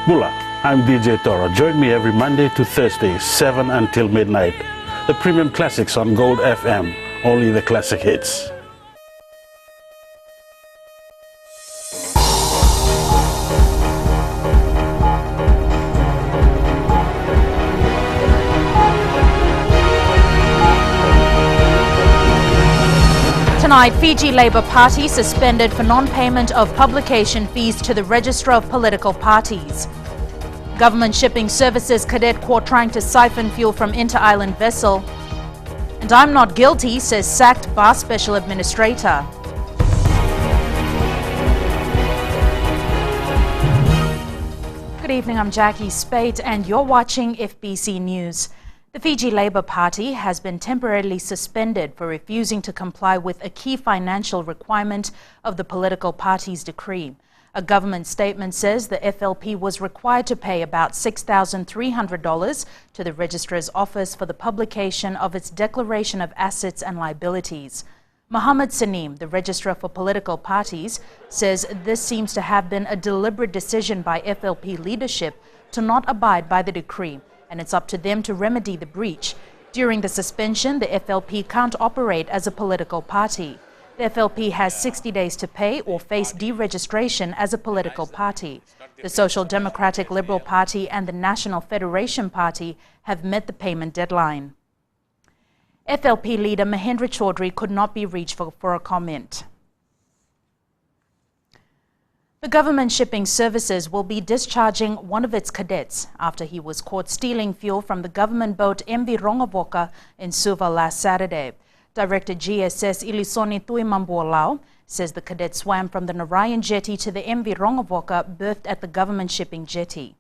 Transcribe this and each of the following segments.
Mula, I'm DJ Toro. Join me every Monday to Thursday, 7 until midnight. The premium classics on Gold FM, only the classic hits. Tonight, Fiji Labor Party suspended for non-payment of publication fees to the Register of Political Parties. Government shipping services cadet caught trying to siphon fuel from inter-island vessel. And I'm not guilty, says sacked bar special administrator. Good evening, I'm Jackie Spate and you're watching FBC News. The Fiji Labor Party has been temporarily suspended for refusing to comply with a key financial requirement of the political party's decree. A government statement says the FLP was required to pay about $6,300 to the Registrar's Office for the publication of its Declaration of Assets and Liabilities. Mohammed Saneem, the Registrar for Political Parties, says this seems to have been a deliberate decision by FLP leadership to not abide by the decree, and it's up to them to remedy the breach. During the suspension, the FLP can't operate as a political party. The FLP has 60 days to pay or face deregistration as a political party. The Social Democratic Liberal Party and the National Federation Party have met the payment deadline. FLP leader Mahendra Chaudhry could not be reached for a comment. The government shipping services will be discharging one of its cadets after he was caught stealing fuel from the government boat MV Rongovoka in Suva last Saturday. Director GSS Ilisoni Tuimambualau says the cadet swam from the Narayan jetty to the MV Rongovoka berthed at the government shipping jetty.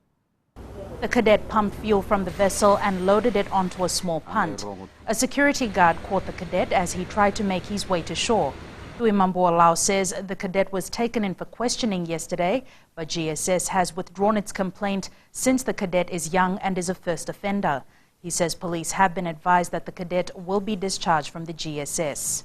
The cadet pumped fuel from the vessel and loaded it onto a small punt. A security guard caught the cadet as he tried to make his way to shore. Tuimambualau says the cadet was taken in for questioning yesterday, but GSS has withdrawn its complaint since the cadet is young and is a first offender. He says police have been advised that the cadet will be discharged from the GSS.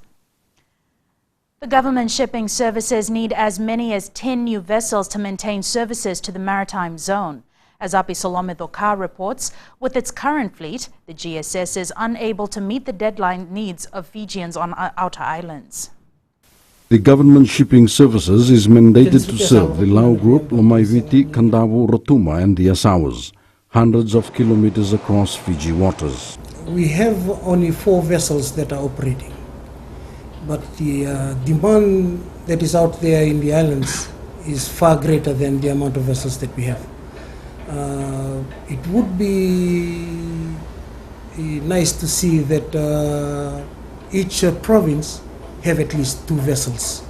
The government shipping services need as many as 10 new vessels to maintain services to the maritime zone. As Api Salome Dokar reports, with its current fleet, the GSS is unable to meet the deadline needs of Fijians on outer islands. The government shipping services is mandated to serve the Lau Group, Lomaiviti, Kandavu, Rotuma and the Asawas, hundreds of kilometers across Fiji waters. We have only 4 vessels that are operating, but the demand that is out there in the islands is far greater than the amount of vessels that we have. It would be nice to see that each province have at least 2 vessels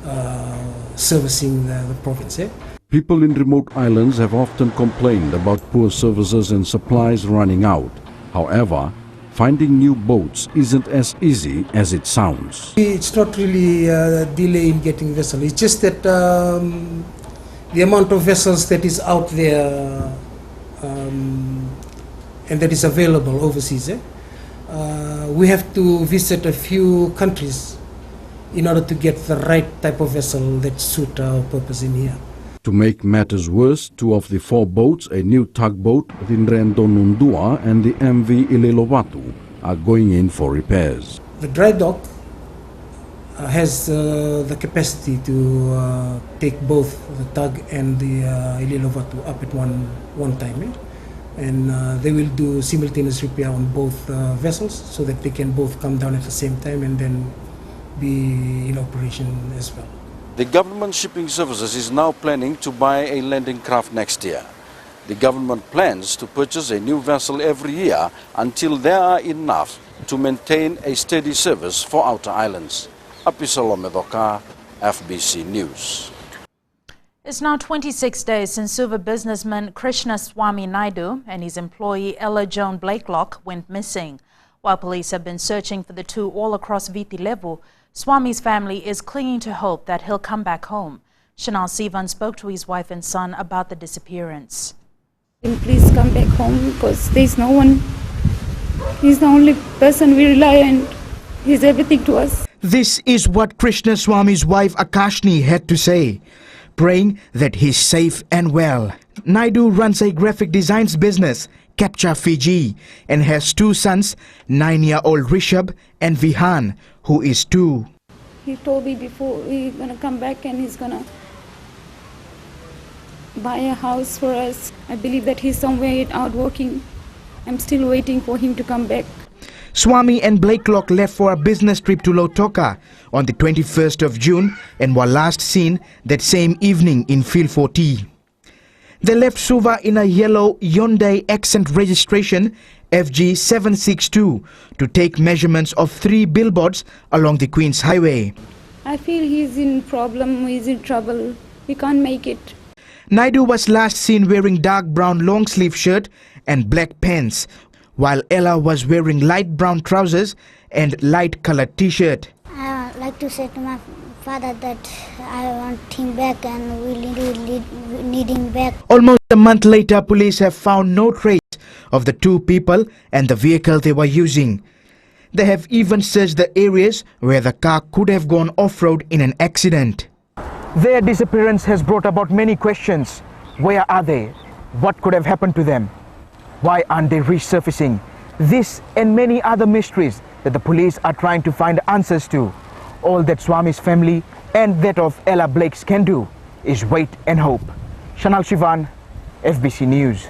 servicing the province. People in remote islands have often complained about poor services and supplies running out. However, finding new boats isn't as easy as it sounds. It's not really a delay in getting vessels. It's just that the amount of vessels that is out there and that is available overseas. We have to visit a few countries in order to get the right type of vessel that suit our purpose in here. To make matters worse, 2 of the 4 boats, a new tugboat, the Nrendonundua and the MV Ilelovatu, are going in for repairs. The dry dock has the capacity to take both the tug and the Ilelovatu up at one time. And they will do simultaneous repair on both vessels so that they can both come down at the same time and then be in operation as well. The government shipping services is now planning to buy a landing craft next year. The government plans to purchase a new vessel every year until there are enough to maintain a steady service for outer islands. Api Salome Dokar, FBC News. It's now 26 days since Suva businessman Krishna Swami Naidu and his employee Ella Joan Blakelock went missing. While police have been searching for the two all across Viti Levu, Swami's family is clinging to hope that he'll come back home. Chanel Sivan spoke to his wife and son about the disappearance. Please come back home because there's no one. He's the only person we rely on. He's everything to us. This is what Krishna Swami's wife Akashni had to say, praying that he's safe and well. Naidu runs a graphic designs business, Capture Fiji, and has two sons, 9-year-old Rishabh and Vihan, who is 2. He told me before he's gonna come back and he's gonna buy a house for us. I believe that he's somewhere out working. I'm still waiting for him to come back. Swami and Blakelock left for a business trip to Lautoka on the 21st of June and were last seen that same evening in Field 40. They left Suva in a yellow Hyundai Accent registration FG762 to take measurements of 3 billboards along the Queen's Highway. I feel he's in problem, he's in trouble. He can't make it. Naidu was last seen wearing dark brown long sleeve shirt and black pants, while Ella was wearing light brown trousers and light colored t-shirt. I like to say to my father that I want him back and we need him back. Almost a month later, police have found no trace of the 2 people and the vehicle they were using. They have even searched the areas where the car could have gone off-road in an accident. Their disappearance has brought about many questions. Where are they? What could have happened to them? Why aren't they resurfacing? This and many other mysteries that the police are trying to find answers to. All that Swami's family and that of Ella Blakes can do is wait and hope. Shanal Shivan, FBC News.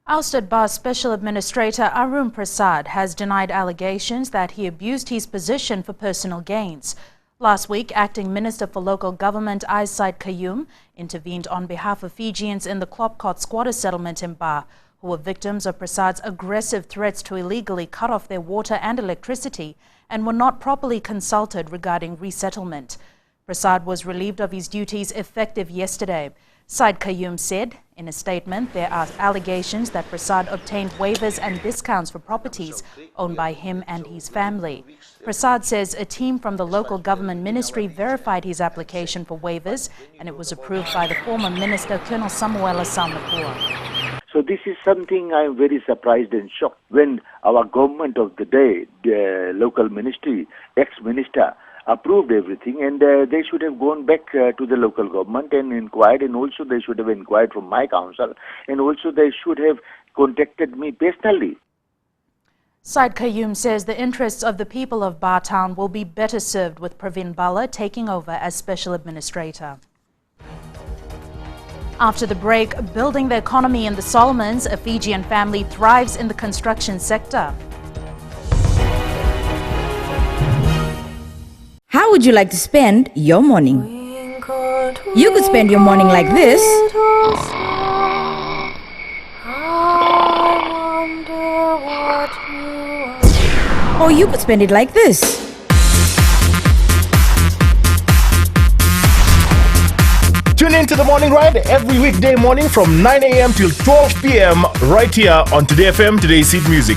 Ousted Bar Special Administrator Arum Prasad has denied allegations that he abused his position for personal gains. Last week, Acting Minister for Local Government Said Qayyum intervened on behalf of Fijians in the Klopkot squatter settlement in Bar, who were victims of Prasad's aggressive threats to illegally cut off their water and electricity and were not properly consulted regarding resettlement. Prasad was relieved of his duties effective yesterday. Said Qayyum said in a statement there are allegations that Prasad obtained waivers and discounts for properties owned by him and his family. Prasad says a team from the local government ministry verified his application for waivers and it was approved by the former minister Colonel Samuela Salmapua. So this is something I'm very surprised and shocked when our government of the day, the local ministry, ex-minister, approved everything, and they should have gone back to the local government and inquired, and also they should have inquired from my council, and also they should have contacted me personally. Said Qayyum says the interests of the people of Bar Town will be better served with Pravin Bala taking over as Special Administrator. After the break, building the economy in the Solomons, a Fijian family thrives in the construction sector. How would you like to spend your morning? You could spend your morning like this. Or you could spend it like this. Tune in to the Morning Ride every weekday morning from 9 a.m. till 12 p.m. right here on Today FM, Today's Seed Music.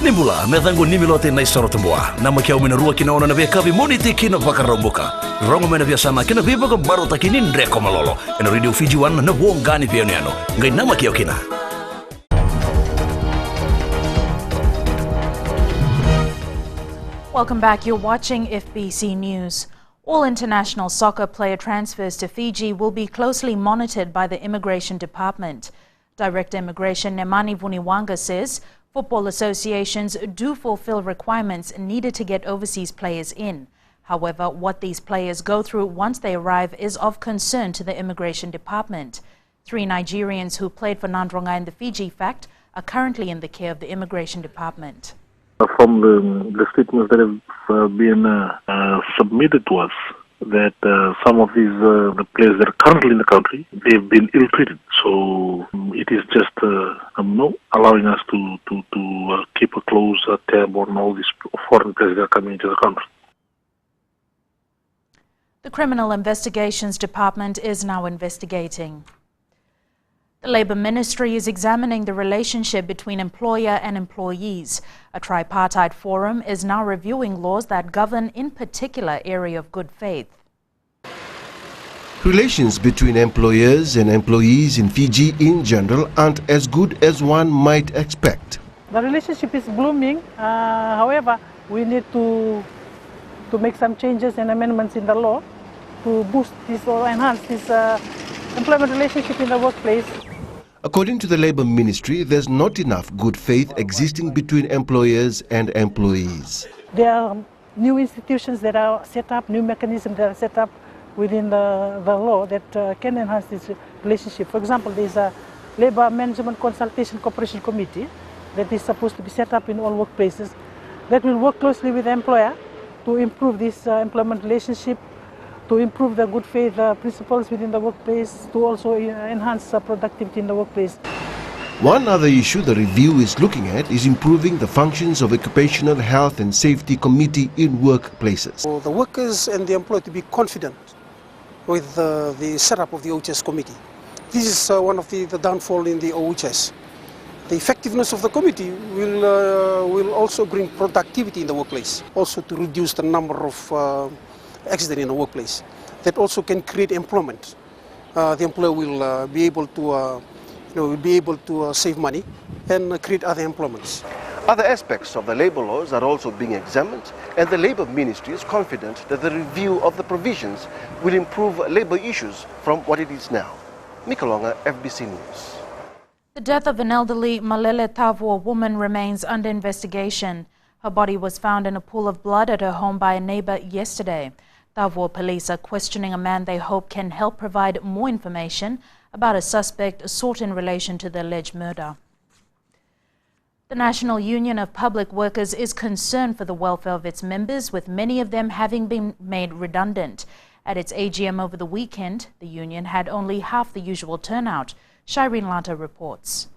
Nimula, methango nimilote na isoro tambua. Nama kia uminarua kina ona na via kavi moniti kina wakarambuka. Rongo mena via sana kina viva ka barota kini ndreko malolo. Ena Radio Fiji 1 na wongani via niano. Ngai nama kia kina. Welcome back. You're watching FBC News. All international soccer player transfers to Fiji will be closely monitored by the Immigration Department. Director Immigration Nemani Vuniwanga says football associations do fulfill requirements needed to get overseas players in. However, what these players go through once they arrive is of concern to the Immigration Department. 3 Nigerians who played for Nandronga in the Fiji Fact are currently in the care of the Immigration Department. From the statements that have been submitted to us, that some of these the players that are currently in the country, they've been ill-treated. So it is just allowing us to keep a close tab on all these foreign players that are coming into the country. The Criminal Investigations Department is now investigating. The Labour Ministry is examining the relationship between employer and employees. A tripartite forum is now reviewing laws that govern in particular area of good faith. Relations between employers and employees in Fiji in general aren't as good as one might expect. The relationship is blooming. However, we need to make some changes and amendments in the law to boost this or enhance this employment relationship in the workplace. According to the Labour Ministry, there's not enough good faith existing between employers and employees. There are new institutions that are set up, new mechanisms that are set up within the law that can enhance this relationship. For example, there's a Labour Management Consultation Cooperation Committee that is supposed to be set up in all workplaces that will work closely with the employer to improve this employment relationship, to improve the good faith principles within the workplace, to also enhance productivity in the workplace. One other issue the review is looking at is improving the functions of Occupational Health and Safety Committee in workplaces. For the workers and the employee to be confident with the setup of the OHS committee. This is one of the downfall in the OHS. The effectiveness of the committee will also bring productivity in the workplace, also to reduce the number of accidents in the workplace. That also can create employment. The employer will be able to save money and create other employments. Other aspects of the labour laws are also being examined, and the Labour Ministry is confident that the review of the provisions will improve labour issues from what it is now. Mikalonga, FBC News. The death of an elderly Malele Tavua woman remains under investigation. Her body was found in a pool of blood at her home by a neighbour yesterday. Tavua police are questioning a man they hope can help provide more information about a suspect sought in relation to the alleged murder. The National Union of Public Workers is concerned for the welfare of its members, with many of them having been made redundant. At its AGM over the weekend, the union had only half the usual turnout. Shireen Lanta reports.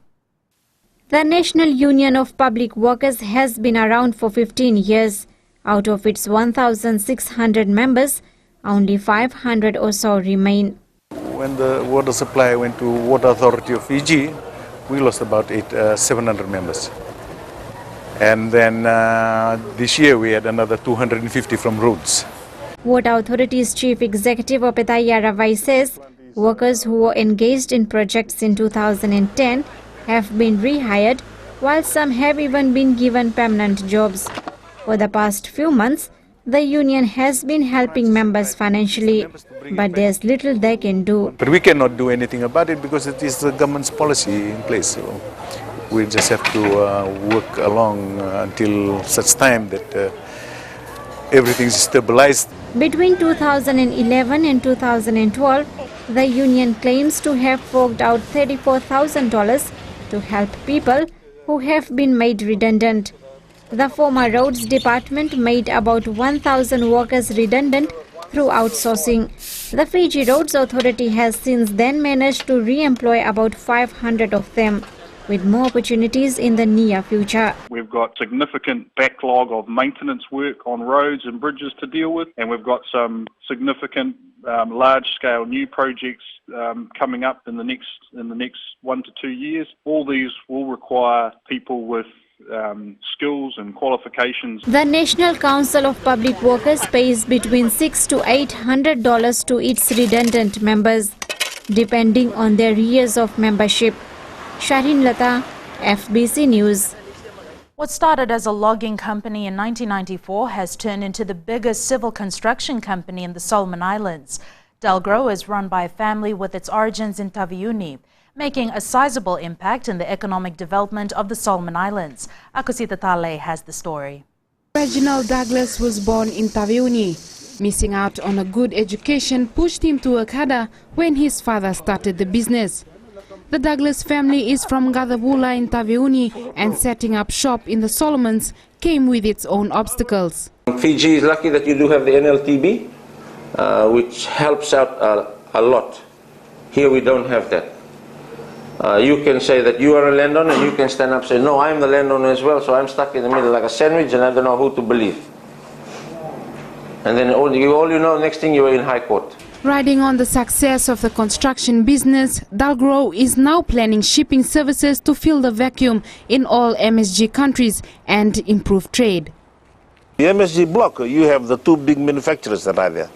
The National Union of Public Workers has been around for 15 years. Out of its 1,600 members, only 500 or so remain. When the water supply went to Water Authority of Fiji, we lost about 700 members. And then this year we had another 250 from roads. Water Authority's Chief Executive Opetaya Ravai says workers who were engaged in projects in 2010 have been rehired, while some have even been given permanent jobs. For the past few months, the union has been helping members financially, but there's little they can do. But we cannot do anything about it because it is the government's policy in place. So we just have to work along until such time that everything is stabilized. Between 2011 and 2012, the union claims to have forked out $34,000 to help people who have been made redundant. The former Roads Department made about 1,000 workers redundant through outsourcing. The Fiji Roads Authority has since then managed to re-employ about 500 of them, with more opportunities in the near future. We've got significant backlog of maintenance work on roads and bridges to deal with, and we've got some significant large-scale new projects coming up in the next 1 to 2 years. All these will require people with skills and qualifications. The National Council of Public Workers pays between $600 to $800 to its redundant members, depending on their years of membership. Shireen Lata, FBC News. What started as a logging company in 1994 has turned into the biggest civil construction company in the Solomon Islands. Delgro is run by a family with its origins in Taveuni, making a sizable impact in the economic development of the Solomon Islands. Akosita Tale has the story. Reginald Douglas was born in Taveuni. Missing out on a good education pushed him to Okada when his father started the business. The Douglas family is from Gadabula in Taveuni, and setting up shop in the Solomons came with its own obstacles. Fiji is lucky that you do have the NLTB, which helps out a lot. Here we don't have that. You can say that you are a landowner, and you can stand up and say, no, I'm the landowner as well, so I'm stuck in the middle like a sandwich and I don't know who to believe. And then all you know, next thing you are in high court. Riding on the success of the construction business, Dalgro is now planning shipping services to fill the vacuum in all MSG countries and improve trade. The MSG block, you have the two big manufacturers that are there.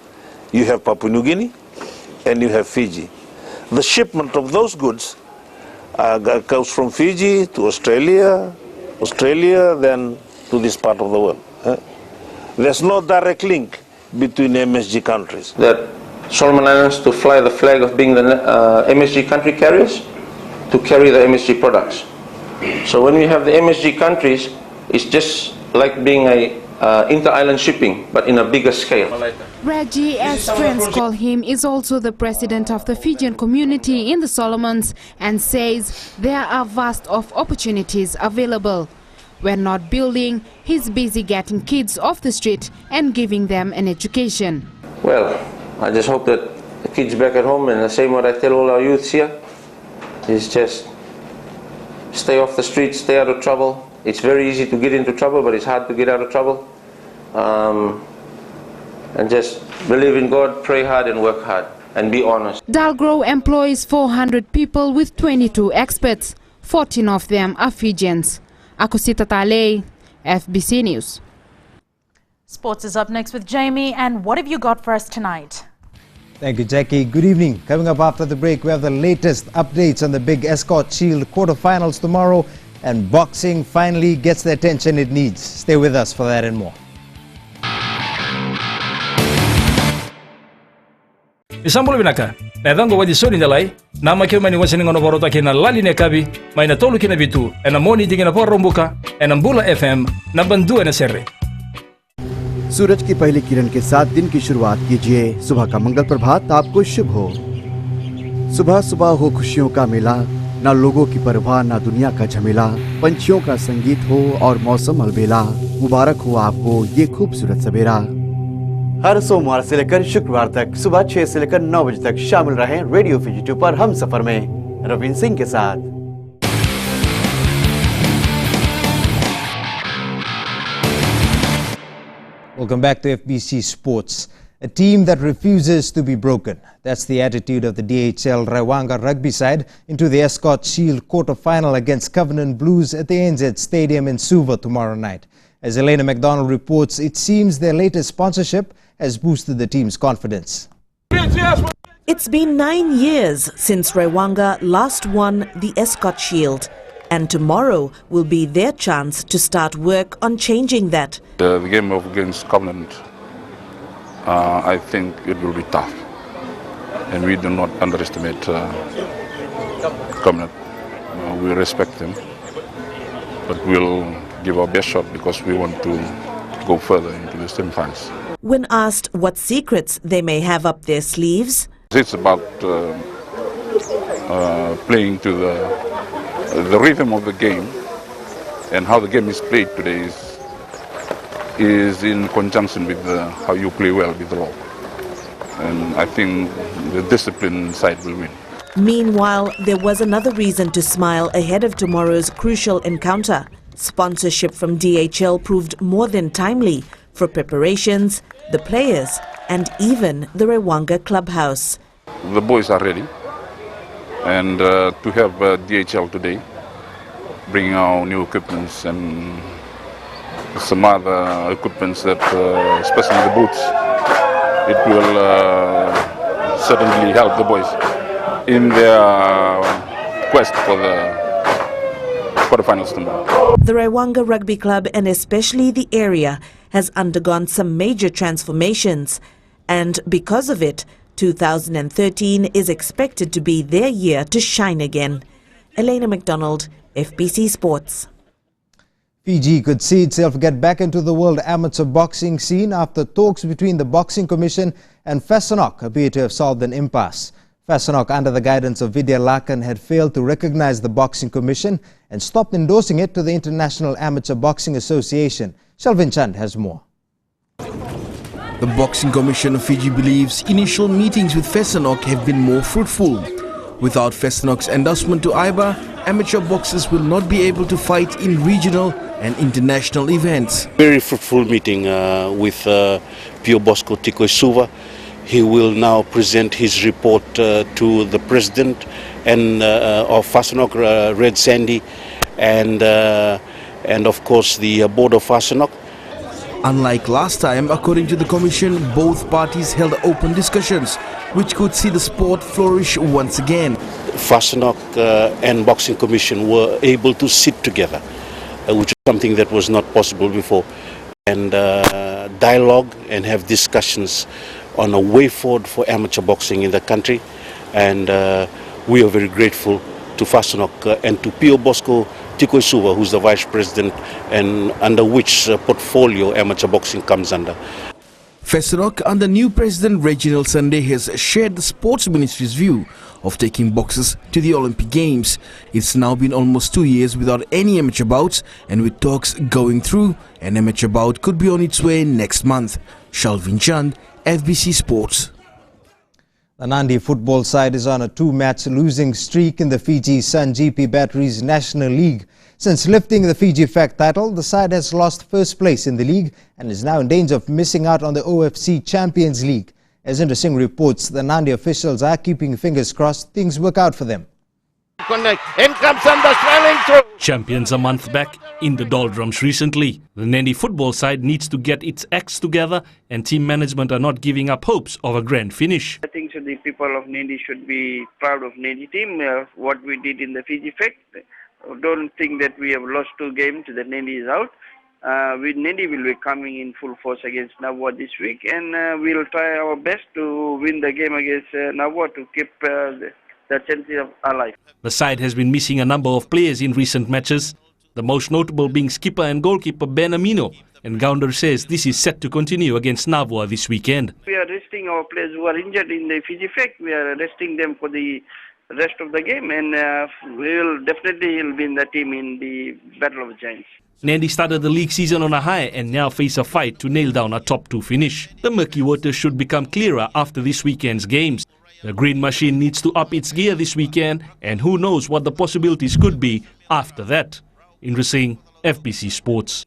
You have Papua New Guinea and you have Fiji. The shipment of those goods goes from Fiji to Australia, then to this part of the world. There's no direct link between MSG countries. That Solomon Islands to fly the flag of being the MSG country carriers to carry the MSG products. So when we have the MSG countries, it's just like being a inter-island shipping, but in a bigger scale. Reggie, as friends call him, is also the president of the Fijian community in the Solomons and says there are vast of opportunities available. When not building, he's busy getting kids off the street and giving them an education. Well, I just hope that the kids back at home, and the same what I tell all our youths here, is just stay off the street, stay out of trouble. It's very easy to get into trouble, but it's hard to get out of trouble. And just believe in God, pray hard and work hard and be honest. Dalgro employs 400 people with 22 experts. 14 of them are Fijians. Akusita Talei, FBC News. Sports is up next with Jamie, and what have you got for us tonight? Thank you, Jackie. Good evening. Coming up after the break, we have the latest updates on the big Escort Shield quarterfinals tomorrow, and boxing finally gets the attention it needs. Stay with us for that and more. Isambol binaka, na dango wadi soni dalai, na makio mani wasini ngono borota kina lali ne kabi, mai na tolu kina bitu, ena moni dingina por rombuka, ena Bula FM, na bandu ena serre. सूरज की पहली किरण के साथ दिन की शुरुआत कीजिए। सुबह का मंगल प्रभात आपको शुभ हो। सुबह सुबह हो खुशियों का मेला, ना लोगों की परवाह ना दुनिया का झमेला, पंछियों का संगीत हो और मौसम अलबेला। मुबारक हो आपको ये खूबसूरत सवेरा। हर सोमवार से लेकर शुक्रवार तक सुबह 6 से लेकर 9 बजे तक शामिल रहें रेडियो फिजी 2 पर हम सफर में रविंद्र सिंह के साथ। Welcome back to FBC Sports. A team that refuses to be broken. That's the attitude of the DHL Raiwanga rugby side into the Escort Shield quarter-final against Covenant Blues at the NZ Stadium in Suva tomorrow night. As Elena McDonald reports, it seems their latest sponsorship has boosted the team's confidence. It's been 9 years since Raiwanga last won the Escort Shield, and tomorrow will be their chance to start work on changing that. The game against Covenant, I think it will be tough, and we do not underestimate Covenant. We respect them, but we'll give our best shot because we want to go further into the semi-finals. When asked what secrets they may have up their sleeves, it's about playing to the rhythm of the game, and how the game is played today is in conjunction with how you play well with the law. And I think the discipline side will win. Meanwhile, there was another reason to smile ahead of tomorrow's crucial encounter. Sponsorship from DHL proved more than timely for preparations, the players, and even the Raiwanga clubhouse. The boys are ready, and to have DHL today, bringing our new equipments and some other equipments that, especially the boots, it will certainly help the boys in their quest for the quarterfinals tomorrow. The Raiwanga Rugby Club, and especially the area, has undergone some major transformations, and because of it, 2013 is expected to be their year to shine again. Elena McDonald, FBC Sports. Fiji could see itself get back into the world amateur boxing scene after talks between the Boxing Commission and FBCTV appear to have solved an impasse. FBCTV, under the guidance of Vidya Lakan, had failed to recognize the Boxing Commission and stopped endorsing it to the International Amateur Boxing Association. Shalvin Chand has more. The Boxing Commission of Fiji believes initial meetings with FBCTV have been more fruitful. Without FBCTV's endorsement to IBA, amateur boxers will not be able to fight in regional and international events. Very fruitful meeting with Pio Bosco Tiko Suva, he will now present his report to the president and of Fasanok Red Sandy and of course the board of Fasanok. Unlike last time, according to the commission, both parties held open discussions which could see the sport flourish once again. Fasanok and Boxing Commission were able to sit together, which is something that was not possible before, and dialogue and have discussions on a way forward for amateur boxing in the country. And we are very grateful to Fasanok and to Pio Bosco Tikoisuva, who's the vice president and under which portfolio amateur boxing comes under. Fasanok, under new president Reginald Sunday, has shared the sports ministry's view of taking boxers to the Olympic Games. It's now been almost 2 years without any amateur bouts, and with talks going through, an amateur bout could be on its way next month. Shalvin Chand, FBC Sports. The Nandi football side is on a 2-match losing streak in the Fiji Sun GP Batteries National League. Since lifting the Fiji FAC title, the side has lost first place in the league and is now in danger of missing out on the OFC Champions League. As Inder Singh reports, the Nandi officials are keeping fingers crossed things work out for them. In comes Sanda smiling through. Champions a month back, in the doldrums recently. The Nandi football side needs to get its acts together, and team management are not giving up hopes of a grand finish. I think the people of Nandi should be proud of Nandi team, what we did in the Fiji FAC. Don't think that we have lost 2 games, that Nandi is out. Nandi will be coming in full force against Navwa this week, and we'll try our best to win the game against Navwa to keep the chances of our life. The side has been missing a number of players in recent matches, the most notable being skipper and goalkeeper Ben Amino, and Gounder says this is set to continue against Navwa this weekend. We are resting our players who are injured in the Fiji FAC. We are resting them for the rest of the game, and he'll be in the team in the Battle of Giants. Nandi started the league season on a high and now face a fight to nail down a top 2 finish. The murky waters should become clearer after this weekend's games. The green machine needs to up its gear this weekend, and who knows what the possibilities could be after that. Inder Singh, FBC Sports.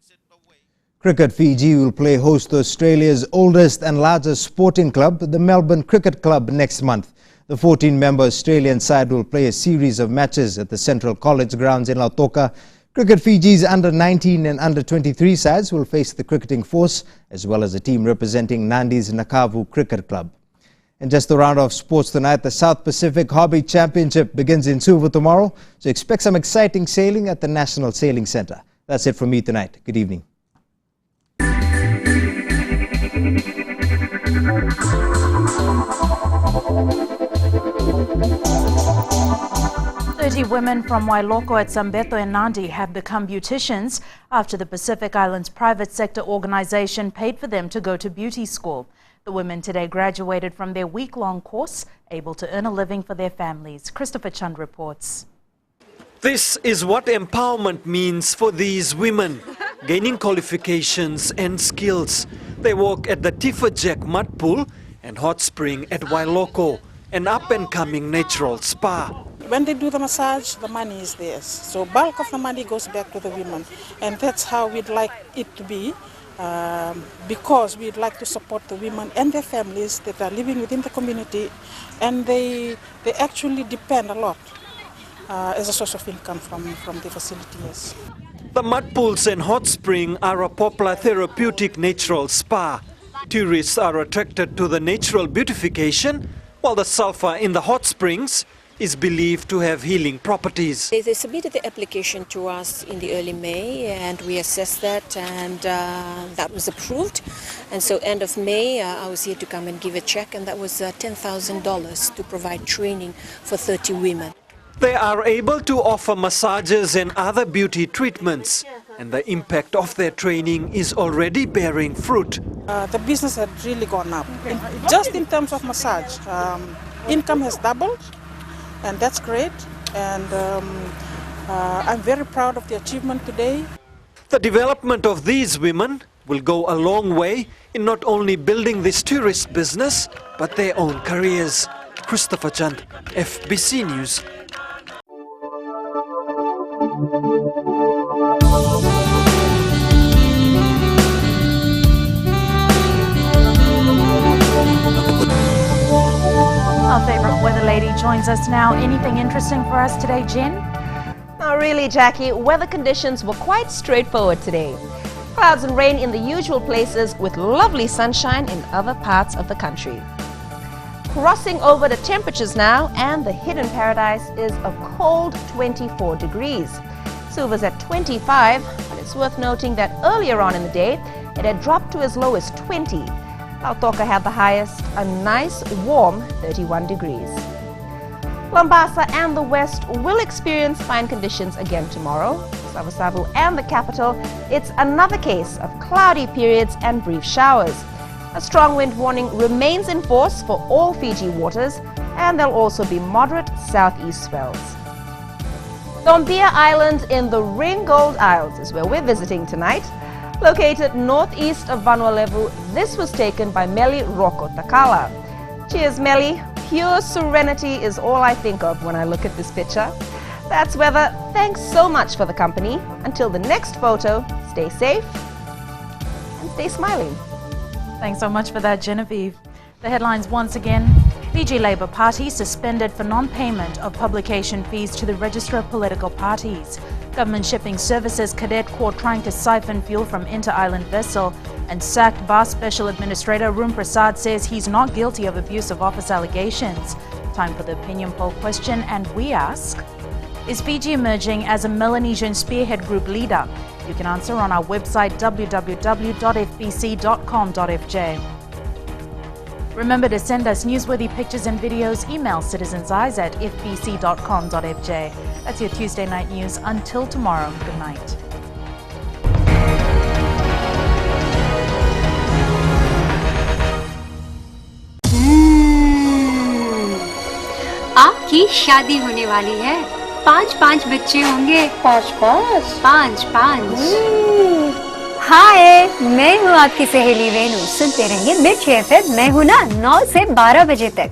Cricket Fiji will play host to Australia's oldest and largest sporting club, the Melbourne Cricket Club, next month. The 14-member Australian side will play a series of matches at the Central College grounds in Lautoka. Cricket Fiji's under-19 and under-23 sides will face the cricketing force, as well as a team representing Nandi's Nakavu Cricket Club. And just a round of sports tonight, the South Pacific Hobby Championship begins in Suva tomorrow, so expect some exciting sailing at the National Sailing Centre. That's it from me tonight. Good evening. 30 women from Wailoko at Sambeto and Nandi have become beauticians after the Pacific Islands private sector organization paid for them to go to beauty school. The women today graduated from their week-long course, able to earn a living for their families. Christopher Chand reports. This is what empowerment means for these women, gaining qualifications and skills. They work at the Tifa Jack Mud Pool and Hot Spring at Wailoko, an up-and-coming natural spa. When they do the massage, the money is theirs. So bulk of the money goes back to the women. And that's how we'd like it to be, because we'd like to support the women and their families that are living within the community. And they actually depend a lot as a source of income from the facilities. The mud pools and hot spring are a popular therapeutic natural spa. Tourists are attracted to the natural beautification, while the sulfur in the hot springs is believed to have healing properties. They submitted the application to us in the early May, and we assessed that, and that was approved. And so end of May, I was here to come and give a check, and that was $10,000 to provide training for 30 women. They are able to offer massages and other beauty treatments, and the impact of their training is already bearing fruit. The business had really gone up. Just in terms of massage, income has doubled, and that's great. And I'm very proud of the achievement today. The development of these women will go a long way in not only building this tourist business, but their own careers. Christopher Chand, FBC News. weather lady joins us now. Anything interesting for us today, Jen? Not really, Jackie. Weather conditions were quite straightforward today. Clouds and rain in the usual places with lovely sunshine in other parts of the country. Crossing over the temperatures now, and the hidden paradise is a cold 24 degrees. Suva's at 25, but it's worth noting that earlier on in the day, it had dropped to as low as 20. Lautoka had the highest, a nice warm 31 degrees. Lambasa and the west will experience fine conditions again tomorrow. Savu and the capital, it's another case of cloudy periods and brief showers. A strong wind warning remains in force for all Fiji waters, and there'll also be moderate southeast swells. Dombia Island in the Ringgold Isles is where we're visiting tonight. Located northeast of Vanuatu, this was taken by Meli Roko Takala. Cheers, Meli. Pure serenity is all I think of when I look at this picture. That's weather. Thanks so much for the company. Until the next photo, stay safe and stay smiling. Thanks so much for that, Genevieve. The headlines once again. Fiji Labor Party suspended for non-payment of publication fees to the Register of Political Parties. Government Shipping Services cadet caught trying to siphon fuel from inter-island vessel, and sacked Bar Special Administrator Arum Prasad says he's not guilty of abuse of office allegations. Time for the opinion poll question, and we ask, is Fiji emerging as a Melanesian spearhead group leader? You can answer on our website www.fbc.com.fj. Remember to send us newsworthy pictures and videos. Email citizenseyes@fbc.com.fj. That's your Tuesday night news. Until tomorrow, good night. आपकी शादी होने वाली है। 5 बच्चे होंगे। 5 हाय, मैं हूँ आपकी सहेली वेणु। सुनते रहिए मिर्ची एफएम। मैं हूँ ना 9 से 12 बजे तक।